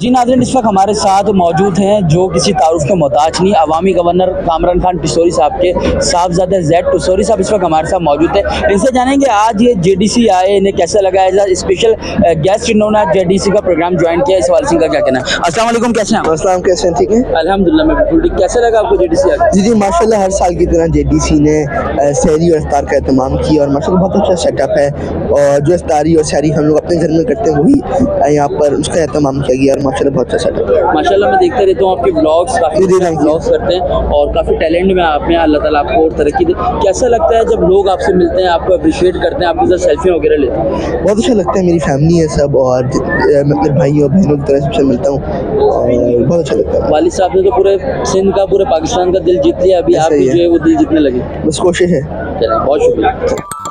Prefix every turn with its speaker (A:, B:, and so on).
A: जी नाज़रीन, इस वक्त हमारे साथ मौजूद हैं जो किसी तारुफ के मोहताज नहीं, अवामी गवर्नर कामरान खान टिशोरी साहब के साहबजादे ज़ैड टिशोरी साहब इस वक्त हमारे साथ मौजूद है। इनसे जानेंगे आज ये JDC आए, इन्हें कैसा लगा। एज अ स्पेशल गेस्ट इन्होंने JDC का प्रोग्राम ज्वाइन किया, इस हवाले से इनका क्या कहना है। अस्सलाम वालेकुम, कैसे हैं आप?
B: अस्सलाम, कैसे हैं? ठीक है
A: अल्हम्दुलिल्लाह, मैं बिल्कुल ठीक। कैसा लगा आपको JDC आके?
B: जी माशाल्लाह, हर साल की तरह JDC ने सहरी और इफ्तार का एहतमाम किया और माशाल्लाह बहुत अच्छा सेटअप है। और जो इफ्तारी और सहरी हम लोग अपने घर में करते हैं वही यहाँ पर उसका एहतमाम किया गया और माशाल्लाह बहुत अच्छा सेटअप है।
A: माशाल्लाह मैं देखता रहता हूँ आपके ब्लॉग्स, काफ़ी ब्लॉग्स करते हैं और काफ़ी टैलेंट में आप में, अल्लाह ताला आपको और तरक्की दे। कैसा लगता है जब लोग आपसे मिलते हैं, आपको अप्रिशिएट करते हैं, आपके साथ सेल्फी वगैरह लेते हैं?
B: बहुत अच्छा लगता है, मेरी फैमिली है सब और मैं अपने भाइयों और बहनों की तरह सबसे मिलता हूँ और बहुत अच्छा लगता है।
A: वालिद साहब ने तो पूरे सिंध का, पूरे पाकिस्तान का दिल जीत लिया, अभी आप भी जो है वो दिल जीतने लगे।
B: बस कोशिश है।
A: चलिए, बहुत शुक्रिया।